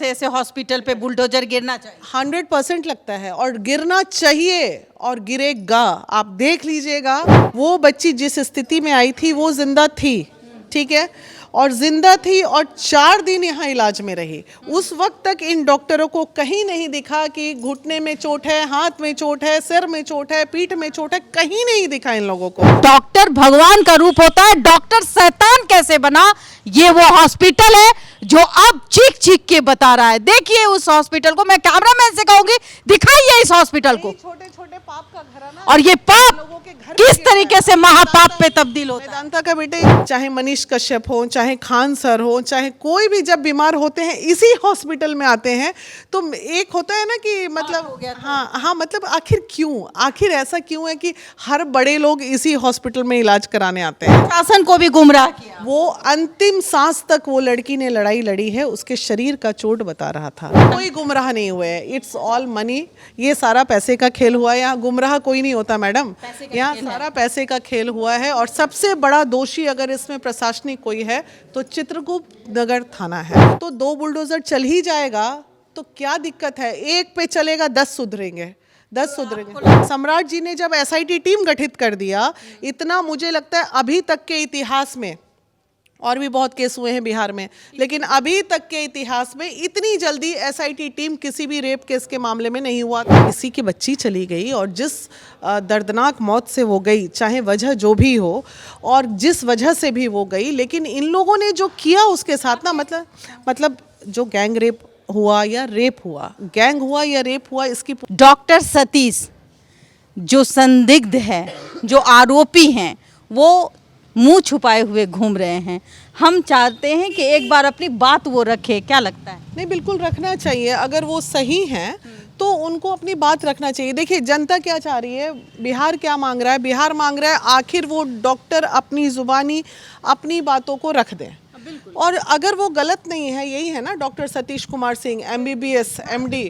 ऐसे हॉस्पिटल पे बुलडोजर गिरना चाहिए? 100% लगता है, और गिरना चाहिए और गिरेगा। आप देख लीजिएगा, वो बच्ची जिस स्थिति में आई थी वो जिंदा थी, ठीक है, और जिंदा थी और 4 दिन यहाँ इलाज में रही। उस वक्त तक इन डॉक्टरों को कहीं नहीं दिखा कि घुटने में चोट है, हाथ में चोट है, सिर में चोट है, पीठ में चोट है, कहीं नहीं दिखा इन लोगों को। डॉक्टर भगवान का रूप होता है, डॉक्टर शैतान कैसे बना? ये वो हॉस्पिटल है जो अब चीख चीख के बता रहा है। देखिए उस हॉस्पिटल को, मैं कैमरामैन से कहूंगी दिखाइए इस हॉस्पिटल को। छोटे छोटे पाप का घराना, और ये पाप किस तरीके से महापाप पे तब्दील होता है। वेदांता का बेटे, चाहे मनीष कश्यप हो, चाहे खान सर हो, चाहे कोई भी जब बीमार होते हैं इसी हॉस्पिटल में आते हैं, तो एक होता है ना कि मतलब हाँ, मतलब आखिर ऐसा क्यों है कि हर बड़े लोग इसी हॉस्पिटल में इलाज कराने आते हैं। शासन को भी गुमराह किया। वो अंतिम सांस तक वो लड़की ने लड़ाई लड़ी है, उसके शरीर का चोट बता रहा था। कोई गुमराह नहीं हुए, इट्स ऑल मनी। ये सारा पैसे का खेल हुआ है, यहाँ गुमराह कोई नहीं होता मैडम, यहाँ सारा पैसे का खेल हुआ है। और सबसे बड़ा दोषी अगर इसमें प्रशासनिक कोई है तो चित्रगुप्त नगर थाना है। तो 2 बुलडोजर चल ही जाएगा तो क्या दिक्कत है? एक पे चलेगा 10 सुधरेंगे, 10 सुधरेंगे। सम्राट जी ने जब SIT टीम गठित कर दिया, इतना मुझे लगता है अभी तक के इतिहास में, और भी बहुत केस हुए हैं बिहार में, लेकिन अभी तक के इतिहास में इतनी जल्दी SIT टीम किसी भी रेप केस के मामले में नहीं हुआ था। किसी की बच्ची चली गई और जिस दर्दनाक मौत से वो गई, चाहे वजह जो भी हो और जिस वजह से भी वो गई, लेकिन इन लोगों ने जो किया उसके साथ ना, मतलब जो गैंग रेप हुआ या रेप हुआ, गैंग हुआ या रेप हुआ, इसकी डॉक्टर सतीश जो संदिग्ध है, जो आरोपी हैं, वो मुंह छुपाए हुए घूम रहे हैं। हम चाहते हैं कि एक बार अपनी बात वो रखे, क्या लगता है? नहीं, बिल्कुल रखना चाहिए। अगर वो सही हैं तो उनको अपनी बात रखना चाहिए। देखिए जनता क्या चाह रही है, बिहार क्या मांग रहा है? बिहार मांग रहा है आखिर वो डॉक्टर अपनी जुबानी अपनी बातों को रख दें, और अगर वो गलत नहीं है, यही है ना doctor Satish Kumar Singh MBBS MD,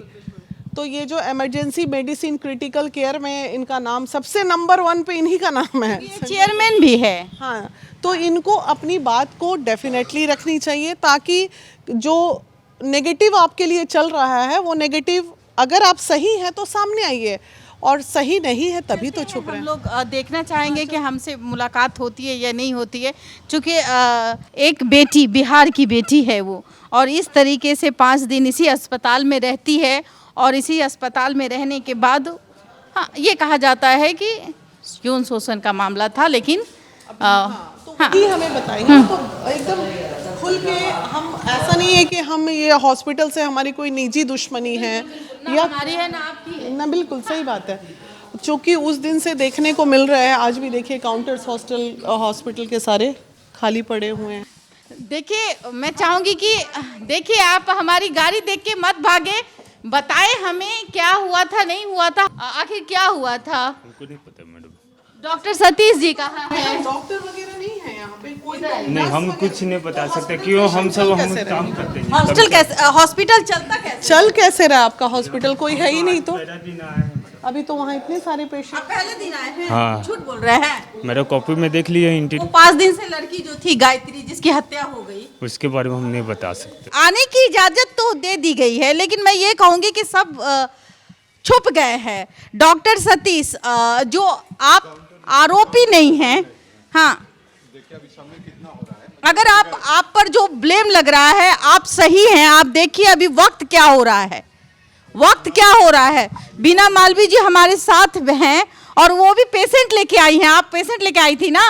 तो ये जो इमरजेंसी मेडिसिन क्रिटिकल केयर में इनका नाम सबसे नंबर 1 पे इन्हीं का नाम है, चेयरमैन भी है। हाँ, तो इनको अपनी बात को डेफिनेटली रखनी चाहिए, ताकि जो नेगेटिव आपके लिए चल रहा है वो नेगेटिव, अगर आप सही हैं तो सामने आइए, और सही नहीं है तभी तो छुप रहे हैं। हम लोग देखना चाहेंगे कि हमसे मुलाकात होती है या नहीं होती है, क्योंकि एक बेटी, बिहार की बेटी है वो, और इस तरीके से 5 दिन इसी अस्पताल में रहती है, और इसी अस्पताल में रहने के बाद हाँ, ये कहा जाता है कि यौन शोषण का मामला था, लेकिन हमें बताएंगे तो एकदम खुल के। हम ऐसा नहीं है कि हम ये हॉस्पिटल से हमारी कोई निजी दुश्मनी है या हमारी है ना आपकी है। ना, बिल्कुल सही बात है। चूँकि उस दिन से देखने को मिल रहा है, आज भी देखिए काउंटर्स हॉस्पिटल के सारे खाली पड़े हुए हैं। देखिए मैं चाहूँगी कि देखिए आप हमारी गाड़ी देख के मत भागे, बताएं हमें क्या हुआ था, नहीं हुआ था, आखिर क्या हुआ था? हमको नहीं पता मैडम। डॉक्टर सतीश जी कहाँ है? डॉक्टर वगैरह नहीं है यहाँ पे कोई। नहीं, हम कुछ नहीं बता सकते, क्यों हम काम करते हैं। हॉस्टल कैसे, हॉस्पिटल चलता कैसे? चल कैसे रहा आपका हॉस्पिटल? कोई है ही नहीं तो। पहला दिन आए हैं। अभी तो वहाँ इतने सारे पेशेंट। पहले दिन आए हैं? हाँ। झूठ बोल रहे हैं। मेरा कॉपी में देख लिया वो इंटरव्यू, 5 दिन से लड़की जो थी गायत्री, जिसकी हत्या हो गई, उसके बारे में हम नहीं बता सकते। आने की इजाजत तो दे दी गई है, लेकिन मैं ये कहूंगी कि सब छुप गए हैं। डॉक्टर सतीश जो आप आरोपी नहीं हैं, हाँ, अगर आप पर जो ब्लेम लग रहा है, आप सही हैं। आप देखिए अभी वक्त क्या हो रहा है, वक्त क्या हो रहा है। बीना मालवी जी हमारे साथ हैं, और वो भी पेशेंट लेके आई हैं। आप पेशेंट लेके आई थी ना?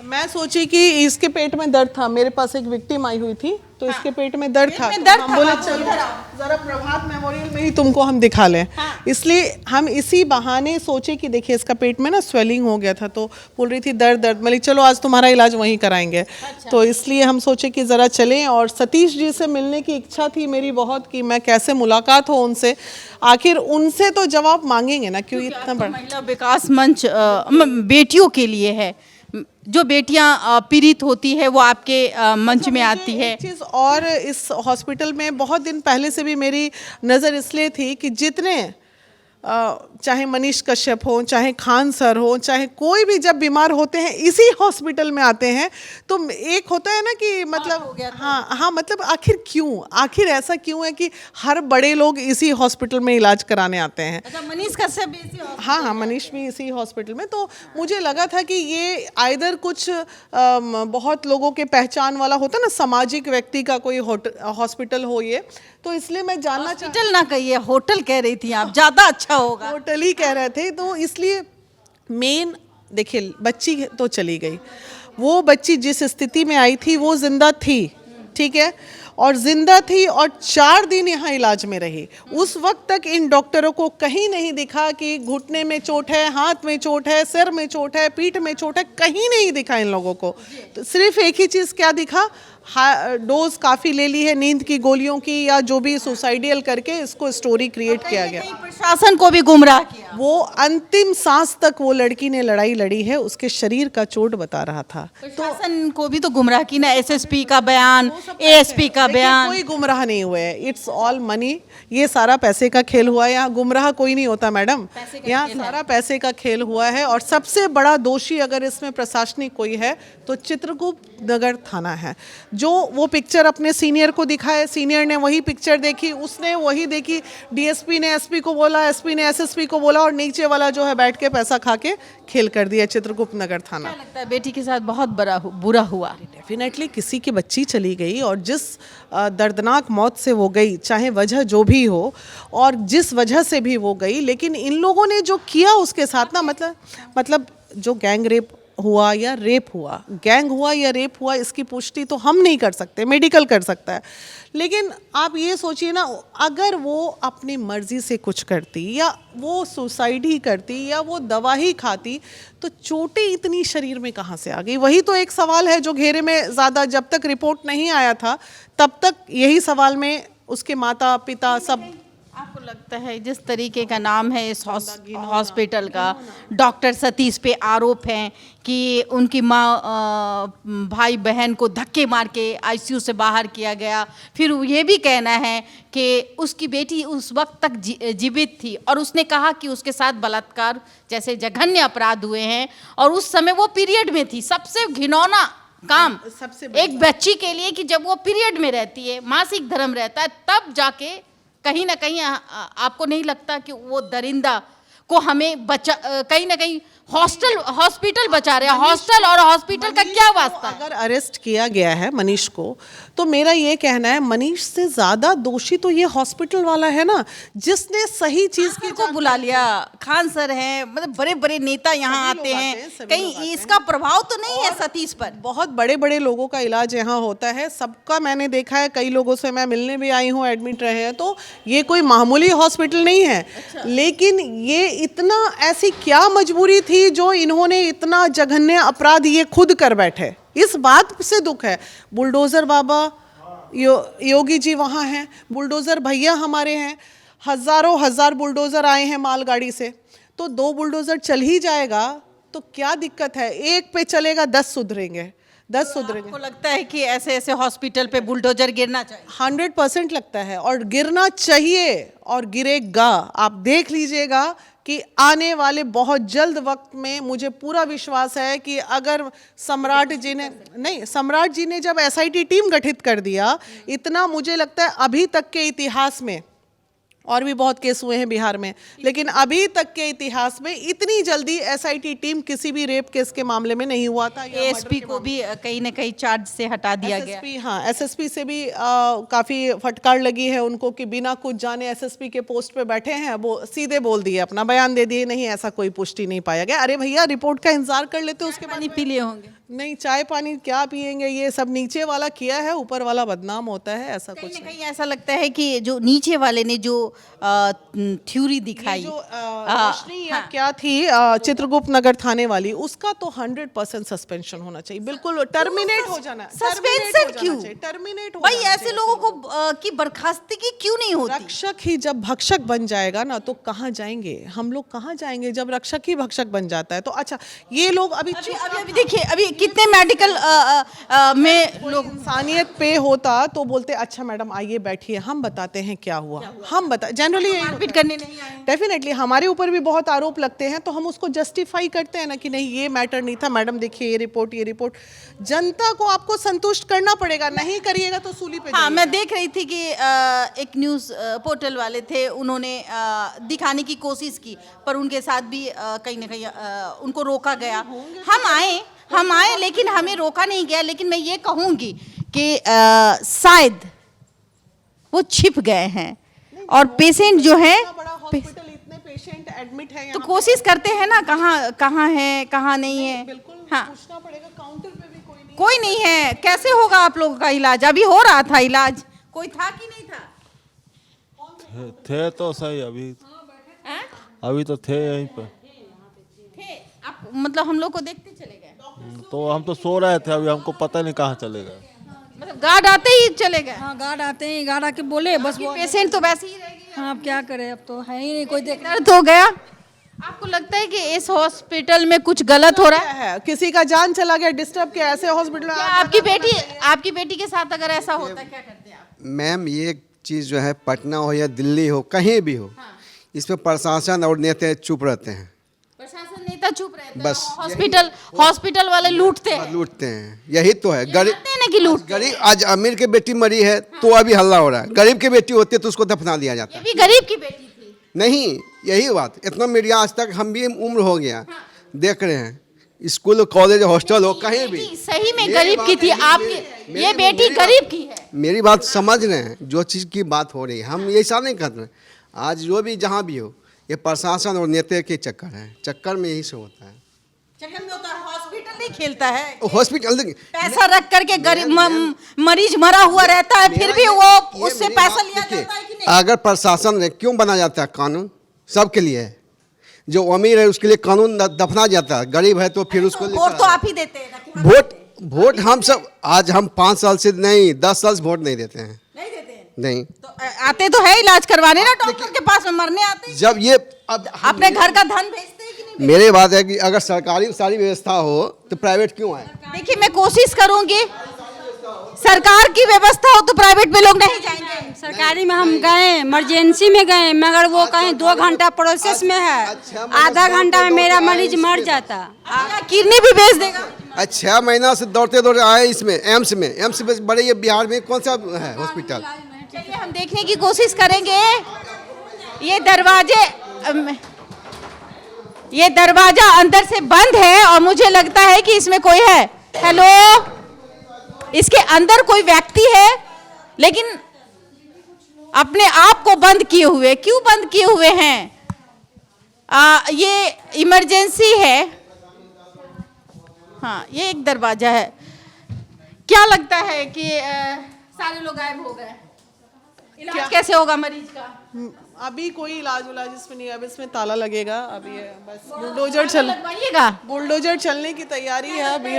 मैं सोची कि इसके पेट में दर्द था, मेरे पास एक विक्टिम आई हुई थी, तो इसके पेट में दर्द था, में दर्द तो हम था, बोले आप चलो इधर आओ। जरा प्रभात मेमोरियल में ही तुमको हम दिखा लें। इसलिए हम इसी बहाने सोचे कि देखिए इसका पेट में ना स्वेलिंग हो गया था, तो बोल रही थी दर्द, मतलब चलो आज तुम्हारा इलाज वहीं कराएंगे। तो इसलिए हम सोचे कि ज़रा चलें, और सतीश जी से मिलने की इच्छा थी मेरी बहुत, कि मैं कैसे मुलाकात हो उनसे, आखिर उनसे तो जवाब मांगेंगे ना, क्यों इतना बड़ा। महिला विकास मंच बेटियों के लिए है, जो बेटियां पीड़ित होती है वो आपके मंच में आती है। एक चीज़ और, इस हॉस्पिटल में बहुत दिन पहले से भी मेरी नज़र इसलिए थी कि जितने चाहे मनीष कश्यप हो, चाहे खान सर हो, चाहे कोई भी जब बीमार होते हैं इसी हॉस्पिटल में आते हैं, तो एक होता है ना कि मतलब हाँ मतलब आखिर ऐसा क्यों है कि हर बड़े लोग इसी हॉस्पिटल में इलाज कराने आते हैं। अच्छा, मनीष कश्यप भी इसी हाँ, मनीष भी इसी हॉस्पिटल में। तो मुझे लगा था कि ये आइदर कुछ बहुत लोगों के पहचान वाला होता ना, सामाजिक व्यक्ति का कोई हॉस्पिटल हो ये, तो इसलिए मैं जानना हॉस्पिटल ना कहिए, होटल कह रही थी आप, ज्यादा अच्छा होगा। होटल ही कह रहे थे, तो इसलिए मेन देखिए बच्ची तो चली गई, वो बच्ची जिस स्थिति में आई थी वो जिंदा थी, ठीक है, और जिंदा थी और 4 दिन यहाँ इलाज में रही। उस वक्त तक इन डॉक्टरों को कहीं नहीं दिखा कि घुटने में चोट है, हाथ में चोट है, सिर में चोट है, पीठ में चोट है, कहीं नहीं दिखा इन लोगों को। तो सिर्फ एक ही चीज़ क्या दिखा, डोज काफ़ी ले ली है नींद की गोलियों की, या जो भी सुसाइडियल करके इसको स्टोरी क्रिएट किया गया। प्रशासन को भी गुमराह किया। वो अंतिम सांस तक वो लड़की ने लड़ाई लड़ी है, उसके शरीर का चोट बता रहा था। प्रशासन को भी तो गुमराह की ना, एसएसपी का बयान, एएसपी का बयान। कोई गुमराह नहीं हुए हैं, इट्स ऑल मनी, ये सारा पैसे का खेल हुआ है। यहाँ गुमराह कोई नहीं होता मैडम, यहाँ सारा पैसे का खेल हुआ है। और सबसे बड़ा दोषी अगर इसमें प्रशासनिक कोई है तो चित्रगुप्त नगर थाना है, जो वो पिक्चर अपने सीनियर को दिखाए, सीनियर ने वही पिक्चर देखी, उसने वही देखी, डीएसपी ने एसपी को बोला, एसपी ने एसएसपी को बोला, और नीचे वाला जो है बैठ के पैसा खा के खेल कर दिया चित्रगुप्त नगर थाना। क्या लगता है बेटी के साथ बहुत बुरा हुआ? डेफिनेटली किसी की बच्ची चली गई, और जिस दर्दनाक मौत से वो गई, चाहे वजह जो भी हो और जिस वजह से भी वो गई, लेकिन इन लोगों ने जो किया उसके साथ ना, मतलब जो गैंग रेप हुआ या रेप हुआ, गैंग हुआ या रेप हुआ, इसकी पुष्टि तो हम नहीं कर सकते, मेडिकल कर सकता है। लेकिन आप ये सोचिए ना, अगर वो अपनी मर्जी से कुछ करती, या वो सुसाइड ही करती, या वो दवा ही खाती, तो चोटें इतनी शरीर में कहाँ से आ गई? वही तो एक सवाल है जो घेरे में ज़्यादा, जब तक रिपोर्ट नहीं आया था तब तक यही सवाल में उसके माता पिता सब। आपको लगता है जिस तरीके का नाम है इस हॉस्पिटल का, डॉक्टर सतीश पे आरोप हैं कि उनकी माँ भाई बहन को धक्के मार के आईसीयू से बाहर किया गया, फिर ये भी कहना है कि उसकी बेटी उस वक्त तक जीवित थी और उसने कहा कि उसके साथ बलात्कार जैसे जघन्य अपराध हुए हैं, और उस समय वो पीरियड में थी। सबसे घिनौना काम सबसे एक बच्ची के लिए कि जब वो पीरियड में रहती है, मासिक धर्म रहता है, तब जाके कहीं ना कहीं आपको नहीं लगता कि वो दरिंदा को हमें कहीं ना कहीं हॉस्पिटल बचा रहे हैं? हॉस्टल और हॉस्पिटल का क्या वास्ता है? अगर अरेस्ट किया गया है मनीष को, तो मेरा ये कहना है मनीष से ज्यादा दोषी तो ये हॉस्पिटल वाला है ना, जिसने सही चीज को बुला लिया। खान सर हैं, मतलब बड़े बड़े नेता यहाँ आते हैं, कहीं इसका प्रभाव तो नहीं है सतीश पर? बहुत बड़े बड़े लोगों का इलाज यहाँ होता है, सबका मैंने देखा है, कई लोगों से मैं मिलने भी आई हूँ, एडमिट रहे हैं, तो ये कोई मामूली हॉस्पिटल नहीं है। लेकिन ये इतना, ऐसी क्या मजबूरी थी जो इन्होंने इतना जघन्य अपराध ये खुद कर बैठे? इस बात से दुख है। बुलडोजर बाबा योगी जी वहाँ हैं, बुलडोजर भैया हमारे हैं, हजार बुलडोजर आए हैं मालगाड़ी से, तो 2 बुलडोजर चल ही जाएगा तो क्या दिक्कत है? एक पे चलेगा 10 सुधरेंगे, 10 सुधरेंगे। आपको लगता है कि ऐसे ऐसे हॉस्पिटल पे बुलडोजर गिरना चाहिए? 100% लगता है, और गिरना चाहिए और गिरेगा। आप देख लीजिएगा कि आने वाले बहुत जल्द वक्त में मुझे पूरा विश्वास है कि अगर सम्राट जी ने जब एसआईटी टीम गठित कर दिया, इतना मुझे लगता है अभी तक के इतिहास में, और भी बहुत केस हुए हैं बिहार में, लेकिन अभी तक के इतिहास में इतनी जल्दी एसआईटी टीम किसी भी रेप केस के मामले में नहीं हुआ था। एएसपी को भी कहीं ना कहीं चार्ज से हटा दिया गया। हाँ, एसएसपी से भी काफ़ी फटकार लगी है उनको कि बिना कुछ जाने एसएसपी के पोस्ट पे बैठे हैं, वो सीधे बोल दिए, अपना बयान दे दिए, नहीं ऐसा कोई पुष्टि नहीं पाया गया। अरे भैया, रिपोर्ट का इंतजार कर लेते, उसके बाद पी लिए होंगे। नहीं, चाय पानी क्या पियेंगे? ये सब नीचे वाला किया है, ऊपर वाला बदनाम होता है, ऐसा कुछ नहीं। कहीं ऐसा लगता है कि जो नीचे वाले ने जो थ्योरी दिखाई, जो रोशनी या क्या थी चित्रगुप्त नगर थाने वाली, उसका तो 100% सस्पेंशन होना चाहिए, बिल्कुल टर्मिनेट हो जाना। सस्पेंशन क्यों? टर्मिनेट हो भाई, ऐसे लोगों को की बर्खास्तगी क्यों नहीं होती? रक्षक ही जब भक्षक बन जाएगा ना, तो कहाँ जाएंगे हम लोग? कहाँ जाएंगे जब रक्षक ही भक्षक बन जाता है? तो अच्छा, ये लोग अभी देखिए, अभी कितने मेडिकल में लोग इंसानियत पे होता तो बोलते अच्छा मैडम आइए बैठिए, हम बताते हैं क्या हुआ, हम बता जनरली मारपीट करने नहीं आए। डेफिनेटली हमारे ऊपर भी बहुत आरोप लगते हैं तो हम उसको जस्टिफाई करते हैं ना कि नहीं ये मैटर नहीं था मैडम, देखिए ये रिपोर्ट। जनता को आपको संतुष्ट करना पड़ेगा, नहीं करिएगा तो सूली पे हाँ, मैं देख रही थी कि एक न्यूज़ पोर्टल वाले थे, उन्होंने दिखाने की कोशिश की पर उनके साथ भी कहीं ना कहीं उनको रोका गया। हम आए लेकिन हमें रोका नहीं गया। लेकिन मैं ये कहूँगी कि शायद वो छिप गए हैं और पेशेंट जो है हॉस्पिटल इतने पेशेंट एडमिट है तो कोशिश करते हैं ना कहाँ है कहाँ नहीं है। हाँ, पूछना पड़ेगा, काउंटर पे भी कोई नहीं है, कैसे होगा आप लोगों का इलाज? अभी हो रहा था इलाज, कोई था कि नहीं था? थे तो सही, अभी तो थे यहीं पर। थे आप, मतलब हम लोग को देखते चले गए? तो हम तो सो रहे थे, अभी हमको पता नहीं कहाँ चले गए। मतलब गार्ड आते ही चले गए? हाँ, गार्ड आते हैं, गार्ड आके बोले बस वो। पेशेंट तो वैसे ही रह गए। हाँ, अब क्या करें, अब तो है ही नहीं कोई देख। दर्द हो गया। आपको लगता है कि इस हॉस्पिटल में कुछ गलत हो रहा है? किसी का जान चला गया, डिस्टर्ब किया, ऐसे हॉस्पिटल में क्या आपकी बेटी के साथ अगर ऐसा होता क्या करते आप? मैम ये चीज़ जो है पटना हो या दिल्ली हो कहीं भी हो, इस पे प्रशासन और नेता चुप रहते हैं। प्रशासन नेता चुप रहते हैं, बस हॉस्पिटल वाले लूटते हैं। यही तो है गरीब ना कि लूट। गरीब आज अमीर की बेटी मरी है तो अभी हल्ला हो रहा है, गरीब की बेटी होती है तो उसको दफना दिया जाता ये है। भी गरीब की बेटी थी। नहीं, यही बात, इतना मीडिया आज तक हम भी उम्र हो गया देख रहे हैं, स्कूल कॉलेज हॉस्टल हो कहीं भी। सही में गरीब की थी आपकी ये बेटी, गरीब की है। मेरी बात समझ रहे हैं, जो चीज़ की बात हो रही है हम ऐसा नहीं कर रहे हैं। आज जो भी जहाँ भी हो ये प्रशासन और नेता के चक्कर है, चक्कर में यही से होता है। चक्कर में होता है, हॉस्पिटल नहीं खेलता है। हॉस्पिटल पैसा रख करके गरीब मरीज मरा हुआ रहता है, फिर भी वो उससे पैसा लिया जाता है कि नहीं? अगर प्रशासन ने क्यों बना जाता है कानून, सबके लिए है। जो अमीर है उसके लिए कानून दफना जाता है, गरीब है तो फिर उसको वोट तो आप ही देते हैं। वोट हम सब, आज हम 5 साल से नहीं 10 साल से वोट नहीं देते हैं। नहीं देते हैं? नहीं तो आते तो है इलाज करवाने ना, डॉक्टर के पास में मरने आते हैं। जब ये अब अपने घर का धन भेजते हैं कि नहीं? मेरे बात है कि अगर सरकारी सारी व्यवस्था हो तो प्राइवेट क्यों आए? देखिए मैं कोशिश करूंगी, सरकार की व्यवस्था हो तो प्राइवेट में लोग नहीं जाएंगे। सरकारी में हम गए, इमरजेंसी में गए, मगर वो कहीं 2 घंटा प्रोसेस में है, आधा घंटा में मेरा मरीज मर जाता। किडनी भी बेच देगा। 6 महीना से दौड़ते दौड़ते आए इसमें एम्स में बड़े, ये बिहार में कौन सा है हॉस्पिटल? चलिए हम देखने की कोशिश करेंगे। ये दरवाजा अंदर से बंद है और मुझे लगता है कि इसमें कोई है। हेलो, इसके अंदर कोई व्यक्ति है लेकिन अपने आप को बंद किए हुए, क्यों बंद किए हुए हैं? ये इमरजेंसी है। हाँ, ये एक दरवाजा है। क्या लगता है कि सारे लोग गायब हो गए, इलाज कैसे होगा मरीज का? अभी कोई इलाज इसमें नहीं है, अब इसमें ताला लगेगा। अभी बस बुलडोजर चलने की तैयारी है। अभी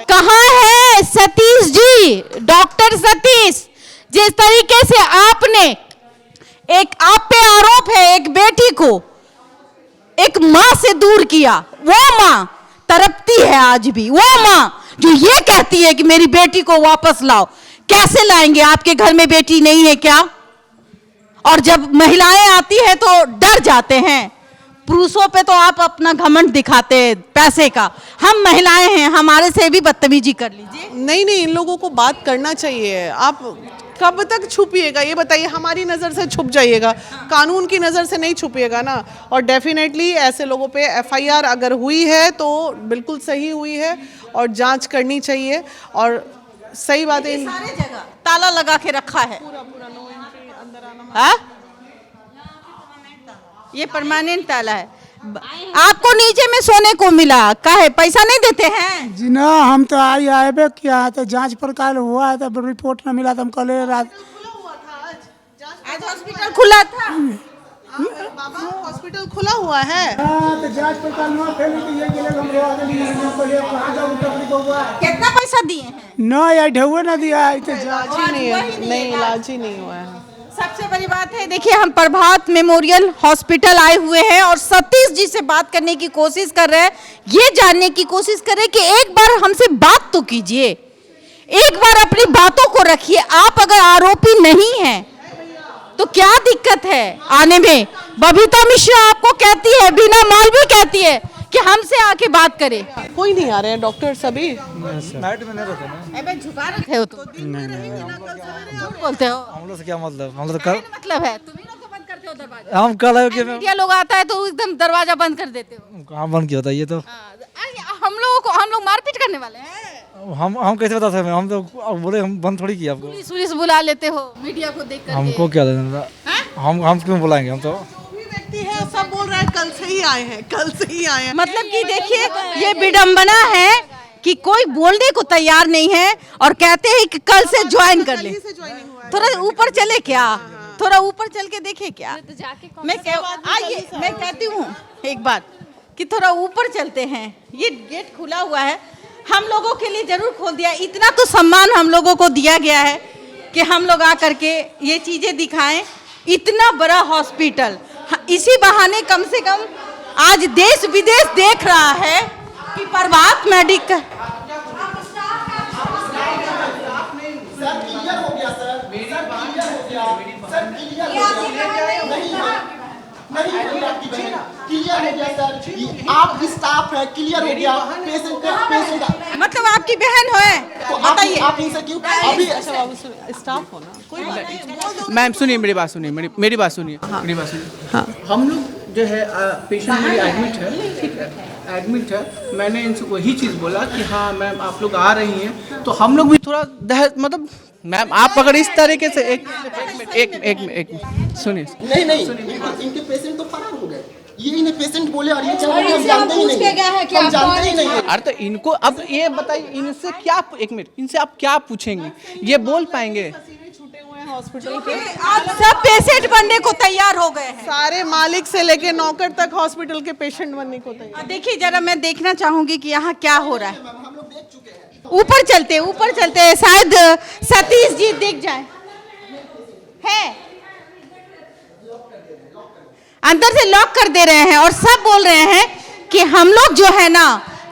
कहाँ है सतीश जी, डॉक्टर सतीश? जिस तरीके से आपने आप पे आरोप है एक बेटी को एक माँ से दूर किया, वो माँ तड़पती है आज भी, वो माँ जो ये कहती है कि मेरी बेटी को वापस लाओ। कैसे लाएंगे? आपके घर में बेटी नहीं है क्या? और जब महिलाएं आती है तो डर जाते हैं। पुरुषों पे तो आप अपना घमंड दिखाते हैं पैसे का, हम महिलाएं हैं, हमारे से भी बदतमीजी कर लीजिए। नहीं, इन लोगों को बात करना चाहिए। आप कब तक छुपिएगा ये बताइए? हमारी नज़र से छुप जाइएगा, कानून की नज़र से नहीं छुपिएगा ना। और डेफिनेटली ऐसे लोगों पे FIR अगर हुई है तो बिल्कुल सही हुई है और जांच करनी चाहिए। और सही बात है, सारे जगह ताला लगा के रखा है। ये परमानेंट ताला है। आपको नीचे में सोने को मिला, काहे पैसा नहीं देते हैं? जी ना, हम तो आए बे किया है, तो जांच पड़ताल हुआ है तो रिपोर्ट ना मिला तो हम कल रात। आज हॉस्पिटल खुला था। बाबा हॉस्पिटल खुला हुआ है। तो जांच पड़ताल ना फैली तो ये के हम रोआ कहां जाऊं तकलीफ हुआ। कितना पैसा दिए हैं? ना यार ढहुए ना दिया है, तो इलाज ही नहीं हुआ है। सबसे बड़ी बात है, देखिए हम प्रभात मेमोरियल हॉस्पिटल आए हुए हैं और सतीश जी से बात करने की कोशिश कर रहे हैं, ये जानने की कोशिश कर रहे हैं कि एक बार हमसे बात तो कीजिए, एक बार अपनी बातों को रखिए। आप अगर आरोपी नहीं हैं तो क्या दिक्कत है आने में? बबीता मिश्रा आपको कहती है, बीना मौलवी कहती है कि हमसे आके बात करे। कोई नहीं आ रहे हैं डॉक्टर सभी? नाइट में नहीं रहते ना। अबे झुका रखे हो तो झूठ बोलते हो। हम लोग से क्या मतलब? हम लोग कल मतलब है तुम ही लोग तो बंद करते हो दरवाजा। हम कल है कि मीडिया लोग आता है तो एकदम दरवाजा बंद कर देते हो। कहाँ बंद किया था ये तो? हम लोग मारपीट करने वाले हैं। हम कैसे बता सकते हैं? हम तो अब बोले हम बंद थोड़ी किया आपको। पुलिस बुला लेते हो मीडिया को देख करके। हमको क्या देना? हम क्यों बुलाएंगे? हम तो व्यक्ति है, सब बोल रहा है कल से ही आए हैं, कल से ही आए हैं। मतलब कि देखिए ये विडंबना है कि कोई बोलने को तैयार नहीं है और कहते हैं कि कल से ज्वाइन कर ले। थोड़ा ऊपर चले क्या? थोड़ा ऊपर चल के देखे क्या? मैं आइए, मैं कहती हूँ एक बात कि थोड़ा ऊपर चलते हैं। ये गेट खुला हुआ है, हम लोगों के लिए जरूर खोल दिया। इतना तो सम्मान हम लोगों को दिया गया है कि हम लोग आकर के ये चीजें दिखाएं। इतना बड़ा हॉस्पिटल, इसी बहाने कम से कम आज देश विदेश देख रहा है कि प्रभात मेडिकल। क्लियर हो गया सर, आप स्टाफ है, क्लियर हो गया। पेशेंट मतलब आपकी बहन है तो बताइए। आप इनसे क्यों अभी स्टाफ हो ना, कोई बात नहीं। मैम सुनिए, मेरी बात सुनिए, मेरी बात सुनिए, मेरी बात सुनिए। हम लोग जो है पेशेंट मेरी एडमिट है, ठीक है, एडमिट है। मैंने इनसे वही चीज़ बोला कि हाँ मैम आप लोग आ रही हैं तो हम लोग भी थोड़ा मतलब मैम आप अगर इस तरीके से एक सुनिए। नहीं इनके पेशेंट तो फरार हो गए। ये इन्हें पेशेंट बोले और ये चल रहे हैं, हम जानते ही नहीं हैं, हम जानते ही नहीं हैं। अरे तो इनको अब ये बताइए इनसे क्या, एक मिनट, इनसे आप क्या पूछेंगे? ये बोल पाएंगे? हॉस्पिटल के आज सब पेशेंट बनने को तैयार हो गए हैं। सारे मालिक से लेके नौकर तक हॉस्पिटल के पेशेंट बनने को तैयार। देखिए जरा मैं देखना चाहूंगी कि यहाँ क्या हो रहा है। ऊपर चलते हैं, शायद सतीश जी दिख जाए। है अंदर से लॉक कर दे रहे हैं और सब बोल रहे हैं कि हम लोग जो है ना,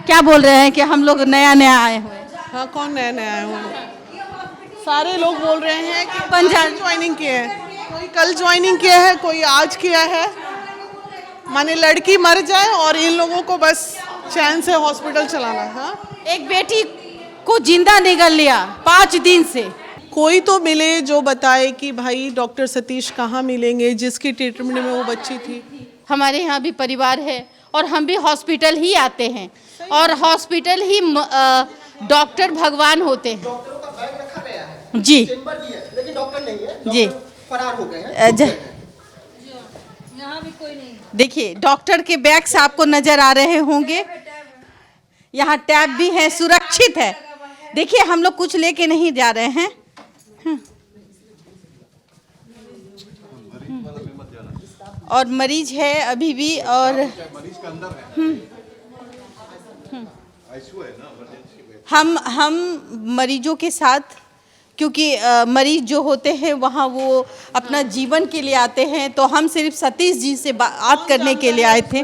क्या बोल रहे हैं कि हम लोग नया आए हुए हैं। हाँ, कौन नया आया हुआ? सारे लोग बोल रहे हैं कि पंजाब ज्वाइनिंग किया है, कोई कल ज्वाइनिंग किया है, कोई आज किया है। माने लड़की मर जाए और इन लोगों को बस चैन से हॉस्पिटल चलाना है। हाँ? एक बेटी को जिंदा निगल लिया 5 दिन से। कोई तो मिले जो बताए कि भाई डॉक्टर सतीश कहाँ मिलेंगे जिसकी ट्रीटमेंट में वो बच्ची थी। हमारे यहाँ भी परिवार है और हम भी हॉस्पिटल ही आते हैं और हॉस्पिटल ही डॉक्टर भगवान होते हैं। जी लेकिन डॉक्टर नहीं है, जी फरार हो गए हैं। यहाँ भी कोई नहीं। देखिए डॉक्टर के बैग्स आपको नजर आ रहे होंगे, यहाँ टैब भी है, सुरक्षित है। देखिए हम लोग कुछ लेके नहीं जा रहे हैं। और मरीज है अभी भी और हम मरीजों के साथ, क्योंकि मरीज जो होते हैं वहाँ वो अपना जीवन के लिए आते हैं, तो हम सिर्फ सतीश जी से बात करने के लिए आए थे।